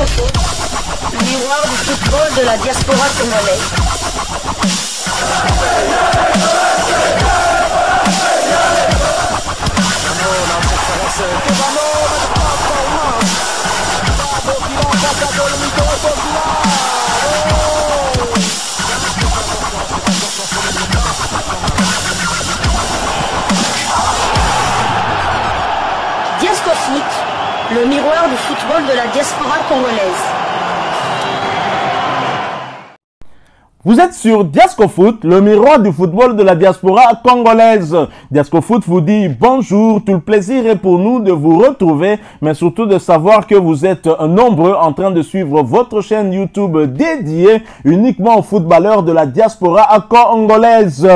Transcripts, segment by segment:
Foot, le miroir du football de la diaspora congolaise. Diasco Foot, le miroir du football de la diaspora congolaise. Vous êtes sur Diasco Foot, le miroir du football de la diaspora congolaise. Diasco Foot vous dit bonjour, tout le plaisir est pour nous de vous retrouver, mais surtout de savoir que vous êtes nombreux en train de suivre votre chaîne YouTube dédiée uniquement aux footballeurs de la diaspora congolaise.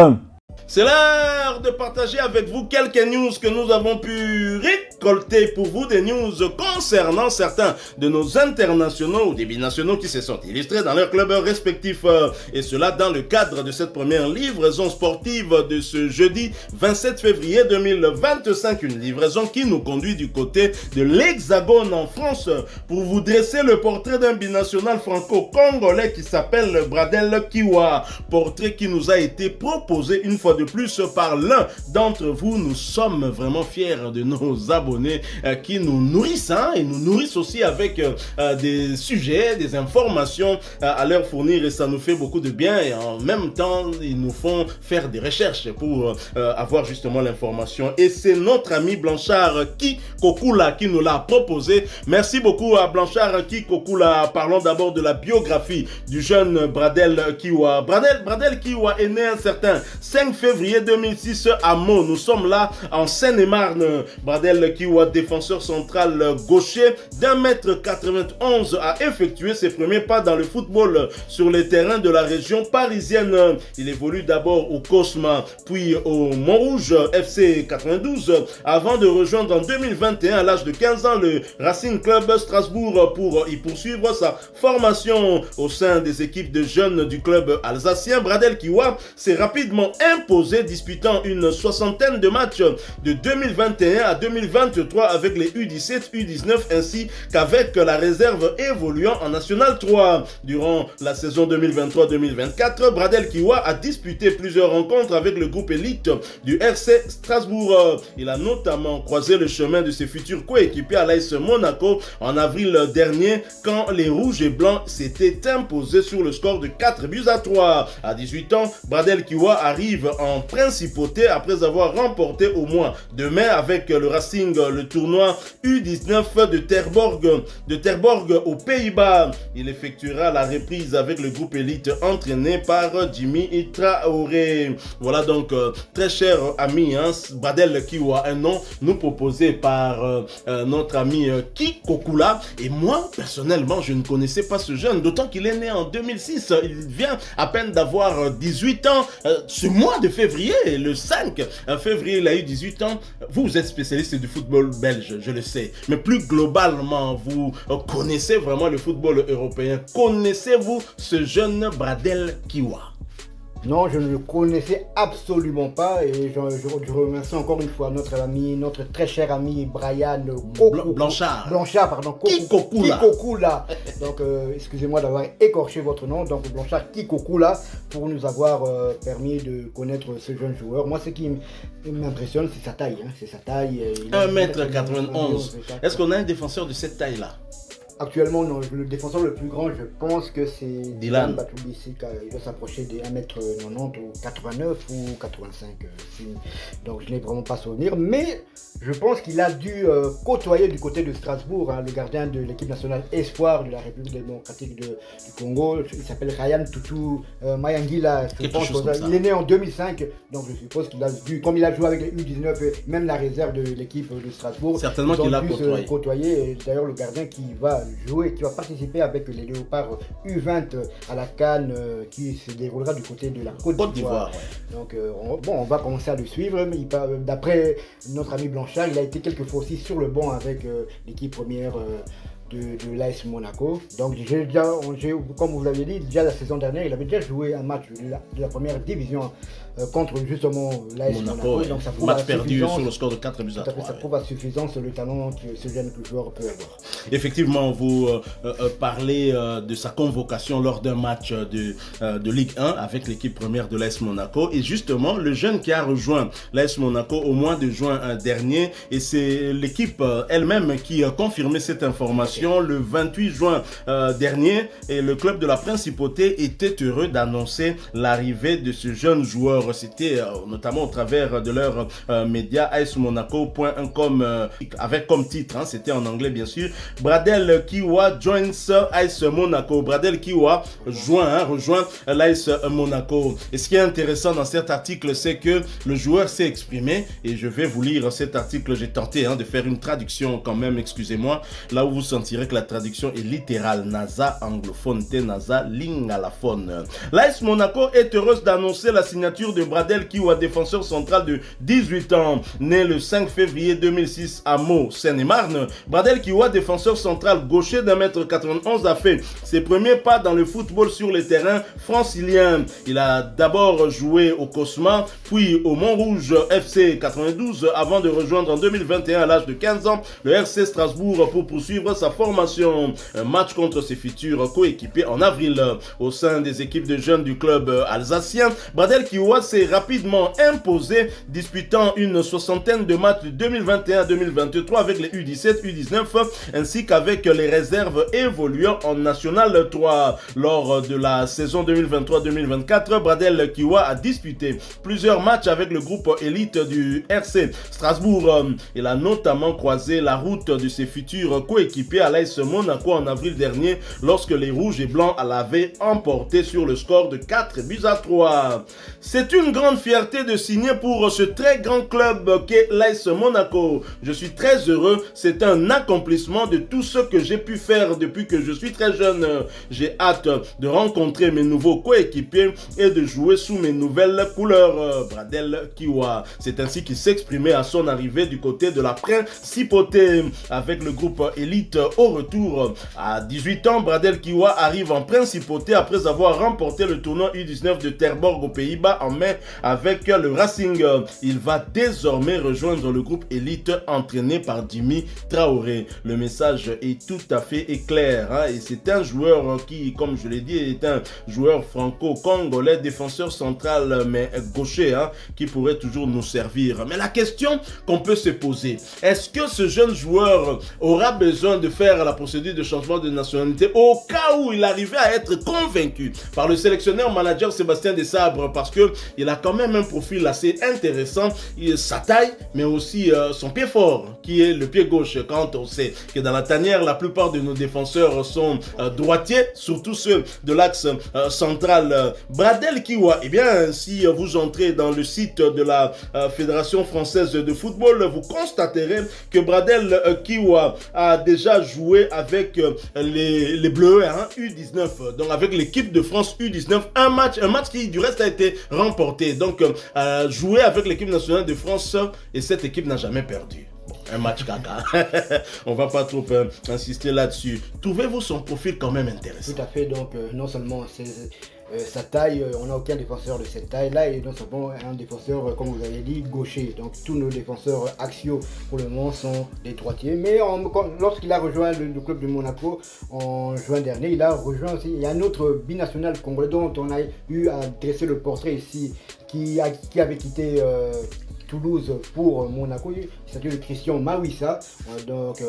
C'est l'heure de partager avec vous quelques news que nous avons pu récolter pour vous, des news concernant certains de nos internationaux ou des binationaux qui se sont illustrés dans leurs clubs respectifs. Et cela dans le cadre de cette première livraison sportive de ce jeudi 27 février 2025. Une livraison qui nous conduit du côté de l'Hexagone en France pour vous dresser le portrait d'un binational franco-congolais qui s'appelle Bradel Kiwa. Portrait qui nous a été proposé une fois de plus par l'un d'entre vous. Nous sommes vraiment fiers de nos abonnés qui nous nourrissent et nous nourrissent aussi avec des sujets, des informations à leur fournir, et ça nous fait beaucoup de bien, et en même temps ils nous font faire des recherches pour avoir justement l'information, et c'est notre ami Blanchard Kikokula qui nous l'a proposé. Merci beaucoup à Blanchard Kikokula. Parlons d'abord de la biographie du jeune Bradel Kiwa. Bradel Kiwa est né un certain 5 février 2006 à Meaux. Nous sommes là en Seine-et-Marne. Bradel Kiwa, défenseur central gaucher d'1,91 m, a effectué ses premiers pas dans le football sur les terrains de la région parisienne. Il évolue d'abord au Cosma, puis au Montrouge FC 92, avant de rejoindre en 2021 à l'âge de 15 ans le Racing Club Strasbourg pour y poursuivre sa formation au sein des équipes de jeunes du club alsacien. Bradel Kiwa s'est rapidement imposé, disputant une soixantaine de matchs de 2021 à 2023 avec les U17, U19 ainsi qu'avec la réserve évoluant en National 3. Durant la saison 2023-2024, Bradel Kiwa a disputé plusieurs rencontres avec le groupe élite du RC Strasbourg. Il a notamment croisé le chemin de ses futurs coéquipiers à l'AS Monaco en avril dernier, quand les rouges et blancs s'étaient imposés sur le score de 4-3. À 18 ans, Bradel Kiwa arrive en principauté après avoir remporté au mois de mai avec le Racing le tournoi U19 de Terborg aux Pays-Bas. Il effectuera la reprise avec le groupe élite entraîné par Jimmy Traoré. Voilà donc, très cher ami, Bradel Kiwa, un nom nous proposé par notre ami Kikokula. Et moi, personnellement, je ne connaissais pas ce jeune, d'autant qu'il est né en 2006. Il vient à peine d'avoir 18 ans. Ce mois de février, le 5 février, il a eu 18 ans. Vous êtes spécialiste du football belge, je le sais. Mais plus globalement, vous connaissez vraiment le football européen. Connaissez-vous ce jeune Bradel Kiwa? Non, je ne le connaissais absolument pas, et je remercie encore une fois notre ami, notre très cher ami Brian Blanchard, pardon, Kikokula. Donc, excusez-moi d'avoir écorché votre nom, donc Blanchard Kikokula, pour nous avoir permis de connaître ce jeune joueur. Moi, ce qui m'impressionne, c'est sa taille. C'est sa taille. 1,91 m. Est-ce qu'on a un défenseur de cette taille-là? Actuellement, non, le défenseur le plus grand, je pense que c'est Dylan Batoubissi. Il doit s'approcher des 1,90 m ou 89 ou 85. Donc, je n'ai vraiment pas souvenir. Mais je pense qu'il a dû côtoyer du côté de Strasbourg le gardien de l'équipe nationale espoir de la République démocratique du Congo. Il s'appelle Ryan Tutu Mayangila. Il est né en 2005. Donc, je suppose qu'il a dû, comme il a joué avec les U19 et même la réserve de l'équipe de Strasbourg, certainement qu'il a côtoyé. D'ailleurs, le gardien qui va jouer, qui va participer avec les Léopards U20 à la CAN qui se déroulera du côté de la Côte d'Ivoire. Ouais. Donc on va commencer à le suivre. D'après notre ami Blanchard, il a été quelques fois aussi sur le banc avec l'équipe première de l'AS Monaco. Donc comme vous l'avez dit, déjà la saison dernière, il avait déjà joué un match de la première division contre justement l'AS Monaco. Donc, ça prouve match perdu sur le score de 4 buts à 3. Ça prouve à suffisance le talent que ce jeune joueur peut avoir. Effectivement, vous parlez de sa convocation lors d'un match de Ligue 1 avec l'équipe première de l'AS Monaco. Et justement, le jeune qui a rejoint l'AS Monaco au mois de juin dernier, et c'est l'équipe elle-même qui a confirmé cette information le 28 juin dernier. Et le club de la Principauté était heureux d'annoncer l'arrivée de ce jeune joueur. C'était notamment au travers de leur média asmonaco.com avec comme titre, hein, c'était en anglais bien sûr, Bradel Kiwa joins AS Monaco. Bradel Kiwa rejoint l'AS Monaco. Et ce qui est intéressant dans cet article, c'est que le joueur s'est exprimé, et je vais vous lire cet article. J'ai tenté de faire une traduction quand même, excusez-moi, là où vous sentirez que la traduction est littérale. NASA anglophone, te NASA lingalaphone. L'AS Monaco est heureuse d'annoncer la signature de Bradel Kiwa, défenseur central de 18 ans, né le 5 février 2006 à Meaux, Seine-et-Marne. Bradel Kiwa, défenseur central gaucher d'1m91, a fait ses premiers pas dans le football sur les terrains franciliens. Il a d'abord joué au Cosma, puis au Montrouge FC 92, avant de rejoindre en 2021 à l'âge de 15 ans le RC Strasbourg pour poursuivre sa formation. Un match contre ses futurs coéquipiers en avril. Au sein des équipes de jeunes du club alsacien, Bradel Kiwa s'est rapidement imposé, disputant une soixantaine de matchs de 2021 à 2023 avec les U17, U19 ainsi qu'avec les réserves évoluant en National 3. Lors de la saison 2023-2024, Bradel Kiwa a disputé plusieurs matchs avec le groupe élite du RC Strasbourg. Il a notamment croisé la route de ses futurs coéquipiers à l'AS Monaco en avril dernier, lorsque les Rouges et Blancs l'avaient emporté sur le score de 4 buts à 3. C'est une grande fierté de signer pour ce très grand club qu'est l'AS Monaco. Je suis très heureux, c'est un accomplissement de tout ce que j'ai pu faire depuis que je suis très jeune. J'ai hâte de rencontrer mes nouveaux coéquipiers et de jouer sous mes nouvelles couleurs. Bradel Kiwa. C'est ainsi qu'il s'exprimait à son arrivée du côté de la Principauté. Avec le groupe élite au retour. À 18 ans, Bradel Kiwa arrive en Principauté après avoir remporté le tournoi U19 de Terborg aux Pays-Bas en mai avec le Racing. Il va désormais rejoindre le groupe élite entraîné par Jimmy Traoré. Le message est tout à fait clair, hein, et c'est un joueur qui, comme je l'ai dit, est un joueur franco-congolais, défenseur central mais gaucher, hein, qui pourrait toujours nous servir. Mais la question qu'on peut se poser, est-ce que ce jeune joueur aura besoin de faire la procédure de changement de nationalité au cas où il arrivait à être convaincu par le sélectionneur manager Sébastien Desabre, parce que il a quand même un profil assez intéressant, sa taille mais aussi son pied fort qui est le pied gauche, quand on sait que dans la tanière la plupart de nos défenseurs sont droitiers, surtout ceux de l'axe central. Bradel Kiwa, eh bien si vous entrez dans le site de la Fédération française de football, vous constaterez que Bradel Kiwa a déjà joué avec les Bleus, hein, U19, donc avec l'équipe de France U19, un match qui du reste a été remporté, donc joué avec l'équipe nationale de France, et cette équipe n'a jamais perdu. Bon, un match caca. On va pas trop insister là-dessus. Trouvez-vous son profil quand même intéressant? Tout à fait, donc non seulement c'est sa taille, on n'a aucun défenseur de cette taille-là, et non seulement un défenseur, comme vous avez dit, gaucher. Donc tous nos défenseurs axiaux pour le moment sont des droitiers. Mais lorsqu'il a rejoint le club de Monaco en juin dernier, il a rejoint aussi, il y a un autre binational congolais dont on a eu à dresser le portrait ici, qui avait quitté Toulouse pour Monaco, il s'agit de Christian Mawissa, donc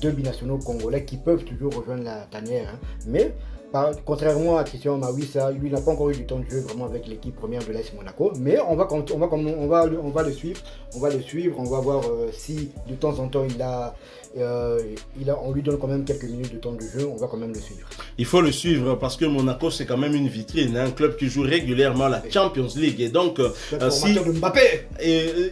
deux binationaux congolais qui peuvent toujours rejoindre la tanière, hein. Mais contrairement à Christian Mawissa, lui n'a pas encore eu du temps de jeu vraiment avec l'équipe première de l'AS Monaco, mais on va le suivre, on va voir si de temps en temps on lui donne quand même quelques minutes de temps de jeu, on va quand même le suivre. Il faut le suivre parce que Monaco c'est quand même une vitrine, un club qui joue régulièrement la Champions League, et donc de Mbappé.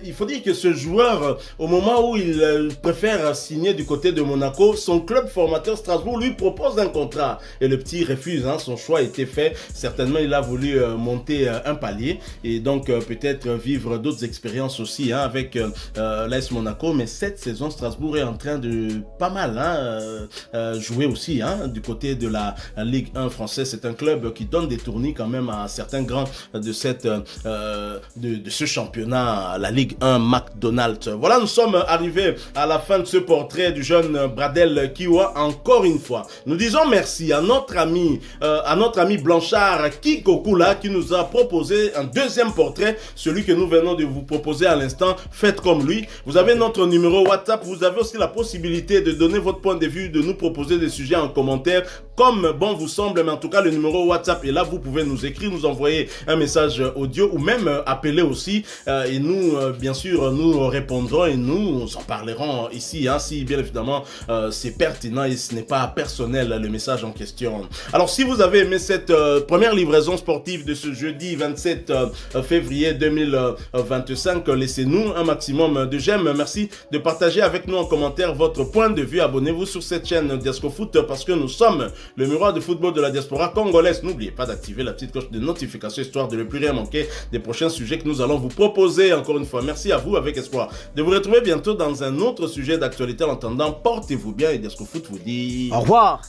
Il faut dire que ce joueur, au moment où il préfère signer du côté de Monaco, son club formateur Strasbourg lui propose un contrat, et le petit refuse, hein, son choix a été fait. Certainement, il a voulu monter un palier et donc peut-être vivre d'autres expériences aussi, hein, avec l'AS Monaco. Mais cette saison, Strasbourg est en train de pas mal, hein, jouer aussi, hein, du côté de la Ligue 1 française. C'est un club qui donne des tournées quand même à certains grands de ce championnat, la Ligue 1 McDonald's. Voilà, nous sommes arrivés à la fin de ce portrait du jeune Bradel Kiwa. Encore une fois, nous disons merci à notre ami Blanchard Kikokula qui nous a proposé un deuxième portrait, celui que nous venons de vous proposer à l'instant. Faites comme lui. Vous avez notre numéro WhatsApp. Vous avez aussi la possibilité de donner votre point de vue, de nous proposer des sujets en commentaire comme bon vous semble, mais en tout cas le numéro WhatsApp est là, vous pouvez nous écrire, nous envoyer un message audio ou même appeler aussi et nous bien sûr nous répondrons et nous en parlerons ici, hein, si bien évidemment c'est pertinent et ce n'est pas personnel le message en question. Alors si vous avez aimé cette première livraison sportive de ce jeudi 27 février 2025, laissez-nous un maximum de j'aime, merci de partager avec nous en commentaire votre point de vue, abonnez-vous sur cette chaîne Diasco Foot parce que nous sommes le miroir de football de la diaspora congolaise. N'oubliez pas d'activer la petite cloche de notification histoire de ne plus rien manquer des prochains sujets que nous allons vous proposer. Encore une fois, merci à vous avec espoir de vous retrouver bientôt dans un autre sujet d'actualité. En attendant, portez-vous bien et Diasco Foot vous dit au revoir.